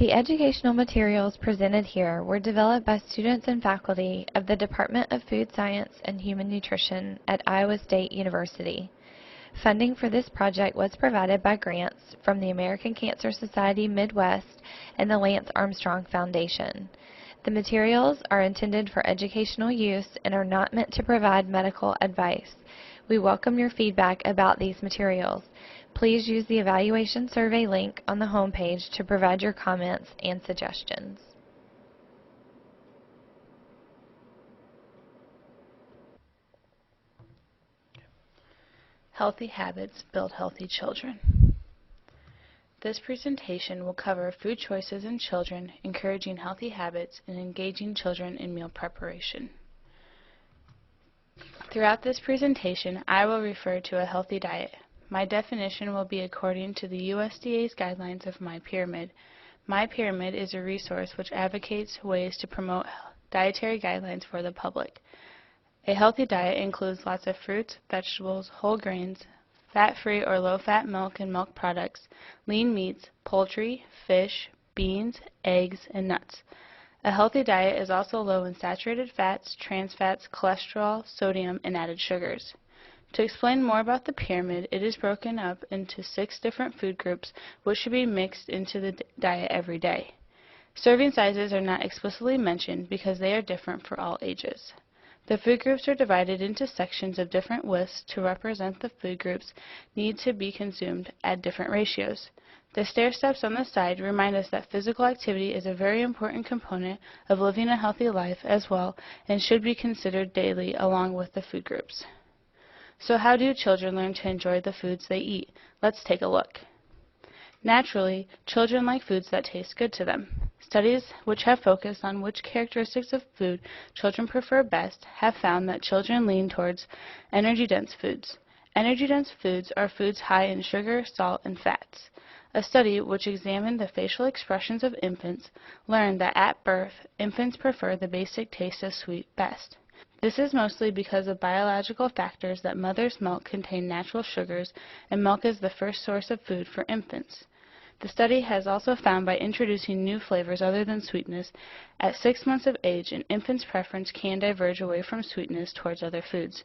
The educational materials presented here were developed by students and faculty of the Department of Food Science and Human Nutrition at Iowa State University. Funding for this project was provided by grants from the American Cancer Society Midwest and the Lance Armstrong Foundation. The materials are intended for educational use and are not meant to provide medical advice. We welcome your feedback about these materials. Please use the evaluation survey link on the homepage to provide your comments and suggestions. Healthy habits build healthy children. This presentation will cover food choices in children, encouraging healthy habits, and engaging children in meal preparation. Throughout this presentation, I will refer to a healthy diet. My definition will be according to the USDA's guidelines of My Pyramid. My Pyramid is a resource which advocates ways to promote dietary guidelines for the public. A healthy diet includes lots of fruits, vegetables, whole grains, fat-free or low-fat milk and milk products, lean meats, poultry, fish, beans, eggs, and nuts. A healthy diet is also low in saturated fats, trans fats, cholesterol, sodium, and added sugars. To explain more about the pyramid, it is broken up into 6 different food groups which should be mixed into the diet every day. Serving sizes are not explicitly mentioned because they are different for all ages. The food groups are divided into sections of different widths to represent the food groups need to be consumed at different ratios. The stair steps on the side remind us that physical activity is a very important component of living a healthy life as well and should be considered daily along with the food groups. So how do children learn to enjoy the foods they eat? Let's take a look. Naturally, children like foods that taste good to them. Studies which have focused on which characteristics of food children prefer best have found that children lean towards energy-dense foods. Energy-dense foods are foods high in sugar, salt, and fats. A study which examined the facial expressions of infants learned that at birth, infants prefer the basic taste of sweet best. This is mostly because of biological factors that mother's milk contains natural sugars, and milk is the first source of food for infants. The study has also found by introducing new flavors other than sweetness, at 6 months of age, an infant's preference can diverge away from sweetness towards other foods.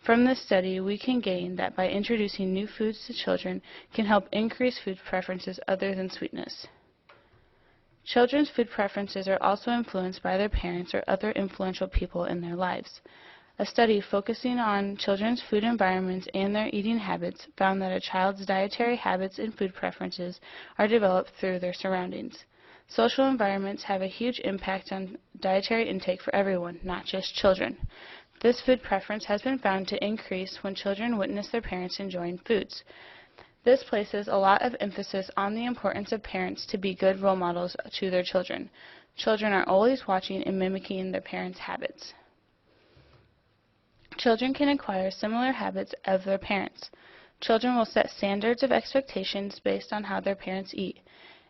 From this study, we can gain that by introducing new foods to children can help increase food preferences other than sweetness. Children's food preferences are also influenced by their parents or other influential people in their lives. A study focusing on children's food environments and their eating habits found that a child's dietary habits and food preferences are developed through their surroundings. Social environments have a huge impact on dietary intake for everyone, not just children. This food preference has been found to increase when children witness their parents enjoying foods. This places a lot of emphasis on the importance of parents to be good role models to their children. Children are always watching and mimicking their parents' habits. Children can acquire similar habits of their parents. Children will set standards of expectations based on how their parents eat.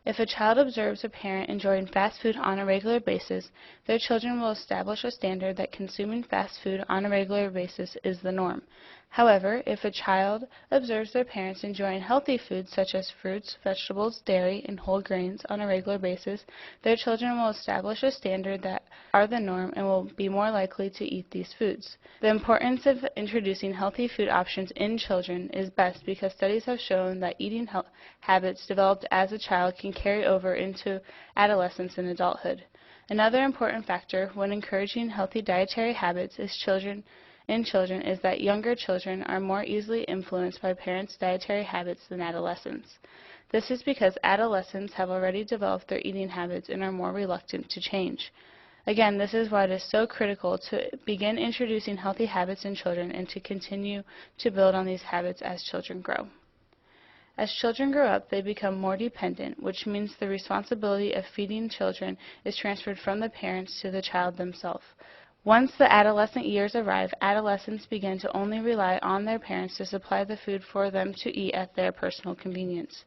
If a child observes a parent enjoying fast food on a regular basis, their children will establish a standard that consuming fast food on a regular basis is the norm. However, if a child observes their parents enjoying healthy foods such as fruits, vegetables, dairy, and whole grains on a regular basis, their children will establish a standard that are the norm and will be more likely to eat these foods. The importance of introducing healthy food options in children is best because studies have shown that eating habits developed as a child can carry over into adolescence and adulthood. Another important factor when encouraging healthy dietary habits is that younger children are more easily influenced by parents' dietary habits than adolescents. This is because adolescents have already developed their eating habits and are more reluctant to change. Again, this is why it is so critical to begin introducing healthy habits in children and to continue to build on these habits as children grow. As children grow up, they become more dependent, which means the responsibility of feeding children is transferred from the parents to the child themselves. Once the adolescent years arrive, adolescents begin to only rely on their parents to supply the food for them to eat at their personal convenience.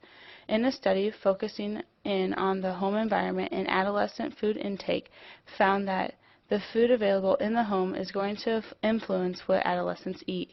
In a study focusing in on the home environment and adolescent food intake, found that the food available in the home is going to influence what adolescents eat.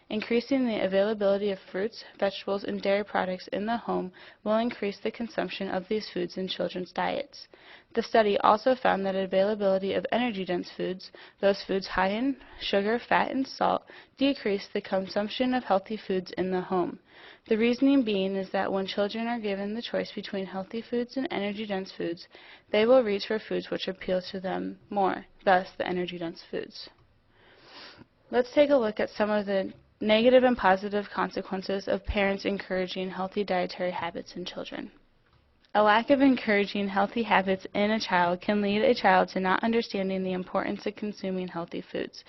Increasing the availability of fruits, vegetables, and dairy products in the home will increase the consumption of these foods in children's diets. The study also found that availability of energy-dense foods, those foods high in sugar, fat, and salt, decrease the consumption of healthy foods in the home. The reasoning being is that when children are given the choice between healthy foods and energy-dense foods, they will reach for foods which appeal to them more, thus the energy-dense foods. Let's take a look at some of the negative and positive consequences of parents encouraging healthy dietary habits in children. A lack of encouraging healthy habits in a child can lead a child to not understanding the importance of consuming healthy foods.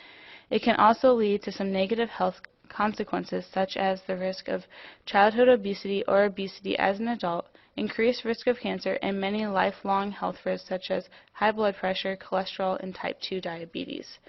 It can also lead to some negative health consequences, such as the risk of childhood obesity or obesity as an adult, increased risk of cancer, and many lifelong health risks such as high blood pressure, cholesterol, and type 2 diabetes.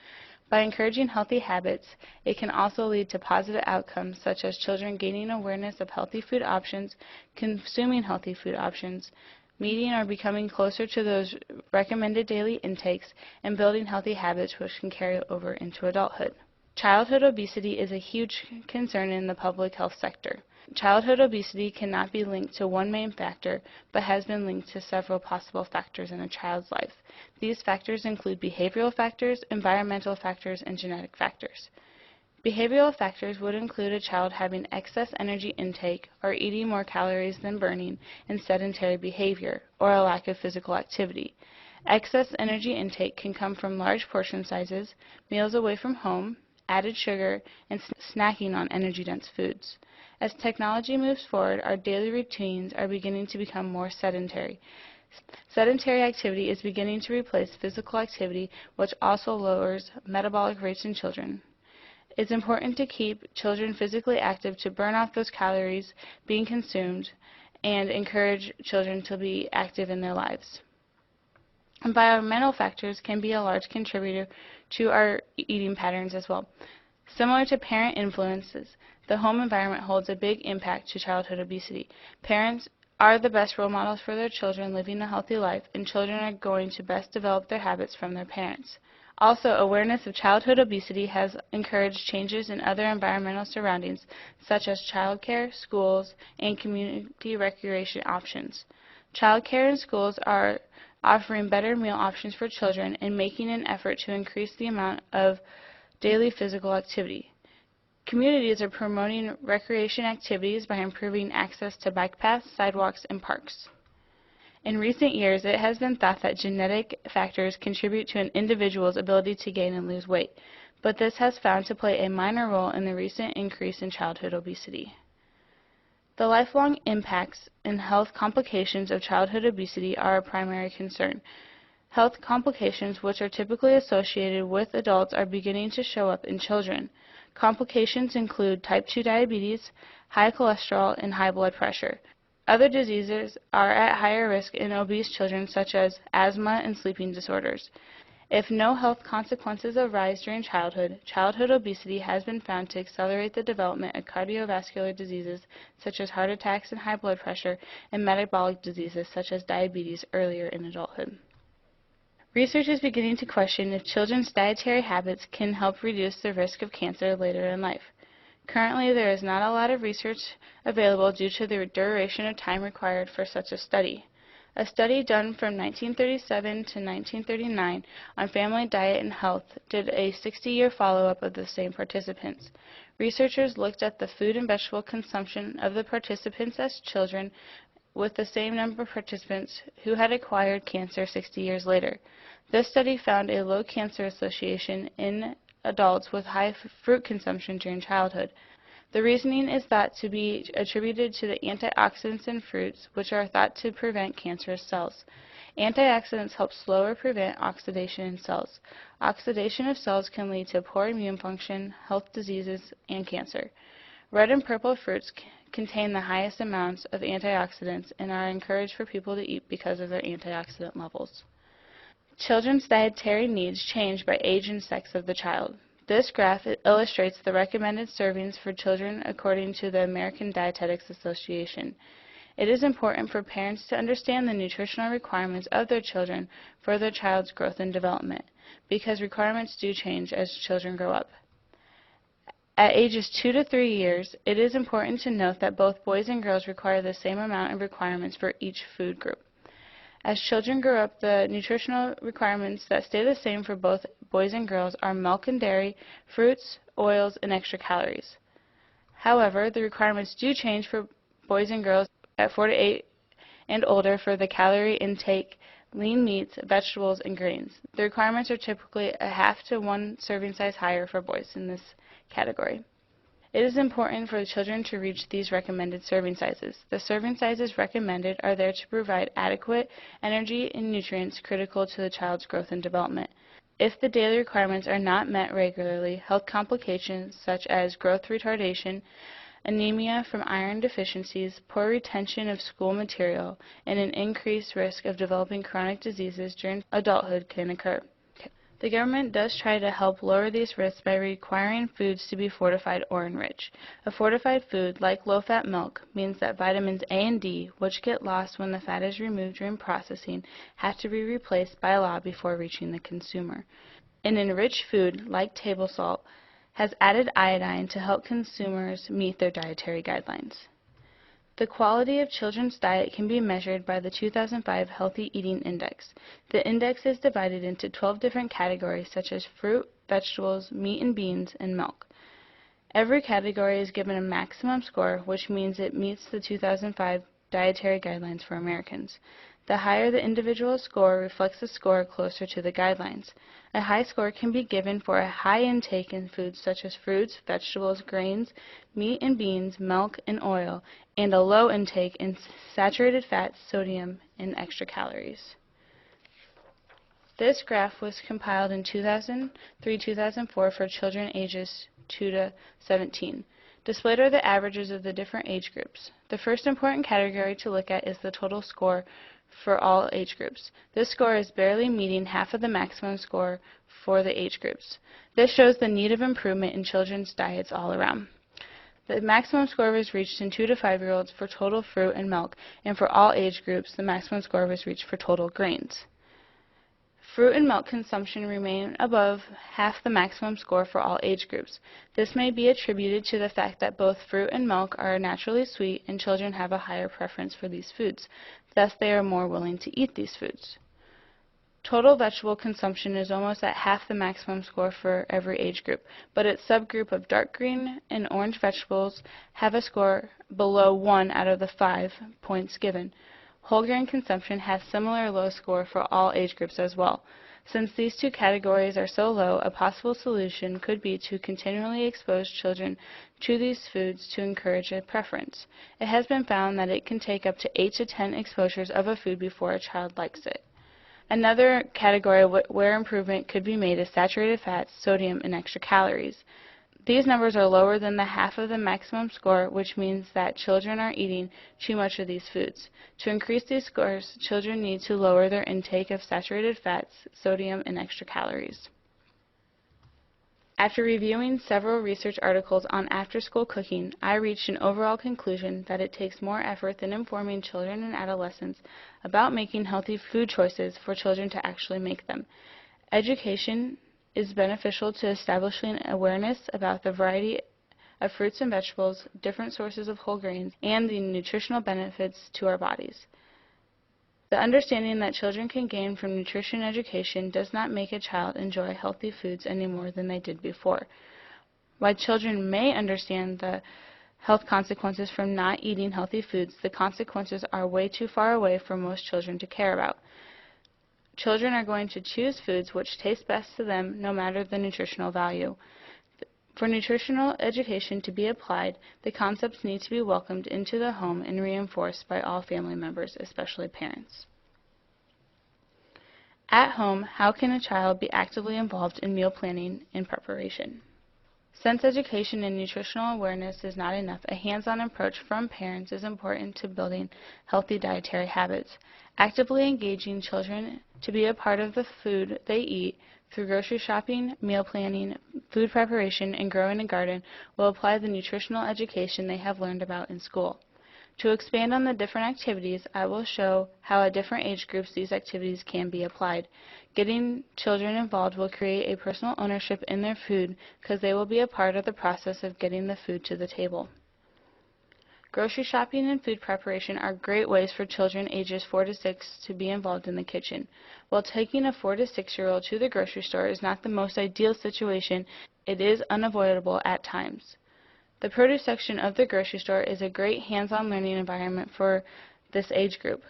By encouraging healthy habits, it can also lead to positive outcomes such as children gaining awareness of healthy food options, consuming healthy food options, meeting or becoming closer to those recommended daily intakes, and building healthy habits which can carry over into adulthood. Childhood obesity is a huge concern in the public health sector. Childhood obesity cannot be linked to one main factor, but has been linked to several possible factors in a child's life. These factors include behavioral factors, environmental factors, and genetic factors. Behavioral factors would include a child having excess energy intake or eating more calories than burning, and sedentary behavior, or a lack of physical activity. Excess energy intake can come from large portion sizes, meals away from home, added sugar, and snacking on energy-dense foods. As technology moves forward, our daily routines are beginning to become more sedentary. Sedentary activity is beginning to replace physical activity, which also lowers metabolic rates in children. It's important to keep children physically active to burn off those calories being consumed and encourage children to be active in their lives. Environmental factors can be a large contributor to our eating patterns as well. Similar to parent influences, the home environment holds a big impact to childhood obesity. Parents are the best role models for their children living a healthy life, and children are going to best develop their habits from their parents. Also, awareness of childhood obesity has encouraged changes in other environmental surroundings, such as childcare, schools, and community recreation options. Childcare and schools are offering better meal options for children and making an effort to increase the amount of daily physical activity. Communities are promoting recreation activities by improving access to bike paths, sidewalks, and parks. In recent years, it has been thought that genetic factors contribute to an individual's ability to gain and lose weight, but this has found to play a minor role in the recent increase in childhood obesity. The lifelong impacts and health complications of childhood obesity are a primary concern. Health complications which are typically associated with adults are beginning to show up in children. Complications include type 2 diabetes, high cholesterol, and high blood pressure. Other diseases are at higher risk in obese children, such as asthma and sleeping disorders. If no health consequences arise during childhood, childhood obesity has been found to accelerate the development of cardiovascular diseases such as heart attacks and high blood pressure, and metabolic diseases such as diabetes earlier in adulthood. Research is beginning to question if children's dietary habits can help reduce the risk of cancer later in life. Currently, there is not a lot of research available due to the duration of time required for such a study. A study done from 1937 to 1939 on family diet and health did a 60-year follow-up of the same participants. Researchers looked at the food and vegetable consumption of the participants as children with the same number of participants who had acquired cancer 60 years later. This study found a low cancer association in adults with high fruit consumption during childhood. The reasoning is thought to be attributed to the antioxidants in fruits, which are thought to prevent cancerous cells. Antioxidants help slow or prevent oxidation in cells. Oxidation of cells can lead to poor immune function, health diseases, and cancer. Red and purple fruits contain the highest amounts of antioxidants and are encouraged for people to eat because of their antioxidant levels. Children's dietary needs change by age and sex of the child. This graph illustrates the recommended servings for children according to the American Dietetics Association. It is important for parents to understand the nutritional requirements of their children for their child's growth and development, because requirements do change as children grow up. At ages 2 to 3 years, it is important to note that both boys and girls require the same amount of requirements for each food group. As children grow up, the nutritional requirements that stay the same for both boys and girls are milk and dairy, fruits, oils, and extra calories. However, the requirements do change for boys and girls at 4 to 8 and older for the calorie intake, lean meats, vegetables, and grains. The requirements are typically a half to 1 serving size higher for boys in this category. It is important for the children to reach these recommended serving sizes. The serving sizes recommended are there to provide adequate energy and nutrients critical to the child's growth and development. If the daily requirements are not met regularly, health complications such as growth retardation, anemia from iron deficiencies, poor retention of school material, and an increased risk of developing chronic diseases during adulthood can occur. The government does try to help lower these risks by requiring foods to be fortified or enriched. A fortified food, like low-fat milk, means that vitamins A and D, which get lost when the fat is removed during processing, have to be replaced by law before reaching the consumer. An enriched food, like table salt, has added iodine to help consumers meet their dietary guidelines. The quality of children's diet can be measured by the 2005 Healthy Eating Index. The index is divided into 12 different categories such as fruit, vegetables, meat and beans, and milk. Every category is given a maximum score, which means it meets the 2005 dietary guidelines for Americans. The higher the individual score reflects a score closer to the guidelines. A high score can be given for a high intake in foods such as fruits, vegetables, grains, meat and beans, milk, and oil, and a low intake in saturated fats, sodium, and extra calories. This graph was compiled in 2003-2004 for children ages 2 to 17. Displayed are the averages of the different age groups. The first important category to look at is the total score for all age groups. This score is barely meeting half of the maximum score for the age groups. This shows the need of improvement in children's diets all around. The maximum score was reached in 2 to 5-year-olds for total fruit and milk, and for all age groups, the maximum score was reached for total grains. Fruit and milk consumption remain above half the maximum score for all age groups. This may be attributed to the fact that both fruit and milk are naturally sweet and children have a higher preference for these foods. Thus, they are more willing to eat these foods. Total vegetable consumption is almost at half the maximum score for every age group, but its subgroup of dark green and orange vegetables have a score below 1 out of the 5 points given. Whole grain consumption has similar low score for all age groups as well. Since these two categories are so low, a possible solution could be to continually expose children to these foods to encourage a preference. It has been found that it can take up to 8 to 10 exposures of a food before a child likes it. Another category where improvement could be made is saturated fats, sodium, and extra calories. These numbers are lower than the half of the maximum score, which means that children are eating too much of these foods. To increase these scores, children need to lower their intake of saturated fats, sodium, and extra calories. After reviewing several research articles on after-school cooking, I reached an overall conclusion that it takes more effort than informing children and adolescents about making healthy food choices for children to actually make them. Education is beneficial to establishing awareness about the variety of fruits and vegetables, different sources of whole grains, and the nutritional benefits to our bodies. The understanding that children can gain from nutrition education does not make a child enjoy healthy foods any more than they did before. While children may understand the health consequences from not eating healthy foods, the consequences are way too far away for most children to care about. Children are going to choose foods which taste best to them, no matter the nutritional value. For nutritional education to be applied, the concepts need to be welcomed into the home and reinforced by all family members, especially parents. At home, how can a child be actively involved in meal planning and preparation? Since education and nutritional awareness is not enough, a hands-on approach from parents is important to building healthy dietary habits. Actively engaging children to be a part of the food they eat through grocery shopping, meal planning, food preparation, and growing a garden will apply the nutritional education they have learned about in school. To expand on the different activities, I will show how at different age groups these activities can be applied. Getting children involved will create a personal ownership in their food because they will be a part of the process of getting the food to the table. Grocery shopping and food preparation are great ways for children ages 4 to 6 to be involved in the kitchen. While taking a 4 to 6-year-old to the grocery store is not the most ideal situation, it is unavoidable at times. The produce section of the grocery store is a great hands-on learning environment for this age group.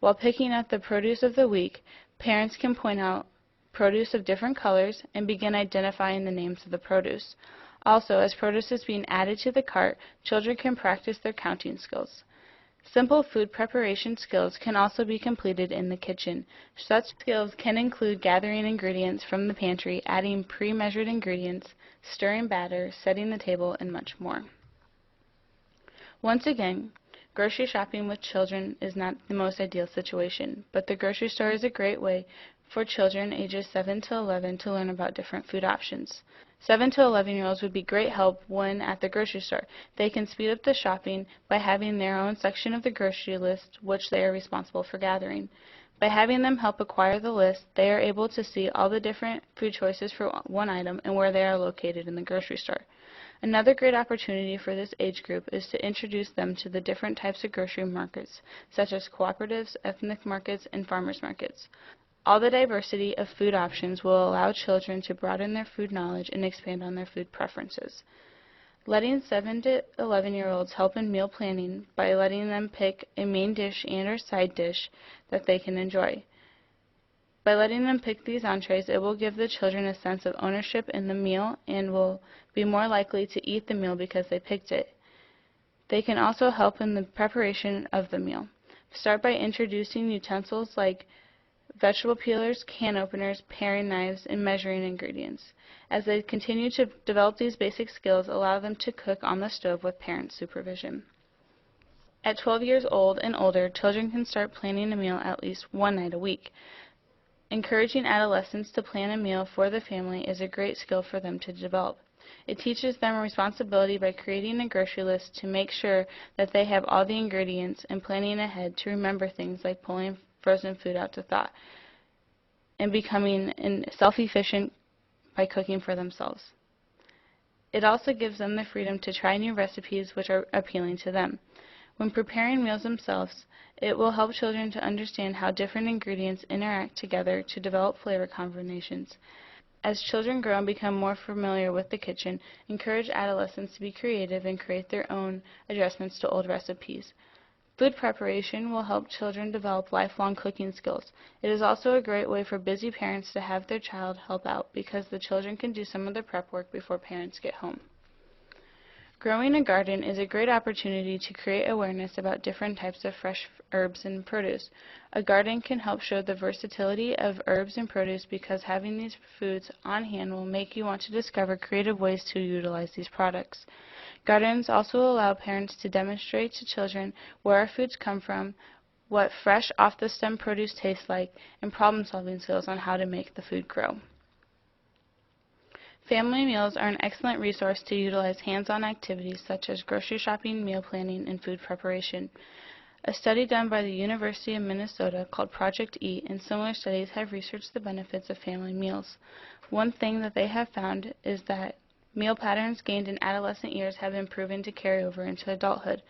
While picking at the produce of the week, parents can point out produce of different colors and begin identifying the names of the produce. Also, as produce is being added to the cart, children can practice their counting skills. Simple food preparation skills can also be completed in the kitchen. Such skills can include gathering ingredients from the pantry, adding pre-measured ingredients, stirring batter, setting the table, and much more. Once again, grocery shopping with children is not the most ideal situation, but the grocery store is a great way for children ages 7 to 11 to learn about different food options. 7 to 11-year-olds would be great help when at the grocery store. They can speed up the shopping by having their own section of the grocery list, which they are responsible for gathering. By having them help acquire the list, they are able to see all the different food choices for one item and where they are located in the grocery store. Another great opportunity for this age group is to introduce them to the different types of grocery markets, such as cooperatives, ethnic markets, and farmers markets. All the diversity of food options will allow children to broaden their food knowledge and expand on their food preferences. Letting 7 to 11-year-olds help in meal planning by letting them pick a main dish and or side dish that they can enjoy. By letting them pick these entrees, it will give the children a sense of ownership in the meal and will be more likely to eat the meal because they picked it. They can also help in the preparation of the meal. Start by introducing utensils like vegetable peelers, can openers, paring knives, and measuring ingredients. As they continue to develop these basic skills, allow them to cook on the stove with parent supervision. At 12 years old and older, children can start planning a meal at least one night a week. Encouraging adolescents to plan a meal for the family is a great skill for them to develop. It teaches them responsibility by creating a grocery list to make sure that they have all the ingredients and planning ahead to remember things like pulling frozen food out to thaw and becoming self-efficient by cooking for themselves. It also gives them the freedom to try new recipes which are appealing to them. When preparing meals themselves, it will help children to understand how different ingredients interact together to develop flavor combinations. As children grow and become more familiar with the kitchen, encourage adolescents to be creative and create their own adjustments to old recipes. Food preparation will help children develop lifelong cooking skills. It is also a great way for busy parents to have their child help out because the children can do some of the prep work before parents get home. Growing a garden is a great opportunity to create awareness about different types of fresh herbs and produce. A garden can help show the versatility of herbs and produce because having these foods on hand will make you want to discover creative ways to utilize these products. Gardens also allow parents to demonstrate to children where our foods come from, what fresh off-the-stem produce tastes like, and problem-solving skills on how to make the food grow. Family meals are an excellent resource to utilize hands-on activities such as grocery shopping, meal planning, and food preparation. A study done by the University of Minnesota called Project E and similar studies have researched the benefits of family meals. One thing that they have found is that meal patterns gained in adolescent years have been proven to carry over into adulthood.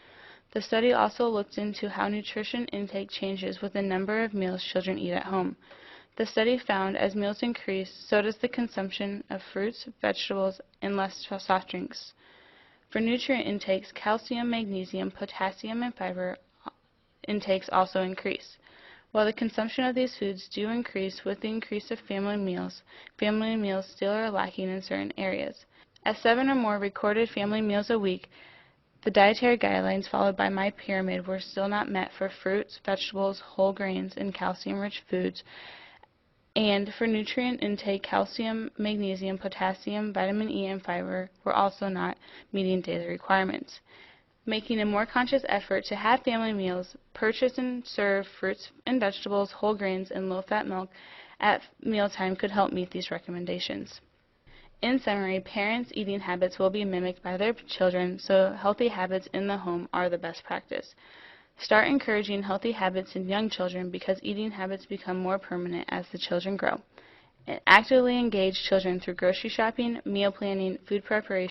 The study also looked into how nutrition intake changes with the number of meals children eat at home. The study found as meals increase, so does the consumption of fruits, vegetables, and less soft drinks. For nutrient intakes, calcium, magnesium, potassium, and fiber intakes also increase. While the consumption of these foods do increase with the increase of family meals still are lacking in certain areas. At 7 or more recorded family meals a week, the dietary guidelines followed by my pyramid were still not met for fruits, vegetables, whole grains, and calcium-rich foods. And for nutrient intake, calcium, magnesium, potassium, vitamin E, and fiber were also not meeting daily requirements. Making a more conscious effort to have family meals, purchase and serve fruits and vegetables, whole grains, and low-fat milk at mealtime could help meet these recommendations. In summary, parents' eating habits will be mimicked by their children, so healthy habits in the home are the best practice. Start encouraging healthy habits in young children because eating habits become more permanent as the children grow. And actively engage children through grocery shopping, meal planning, food preparation,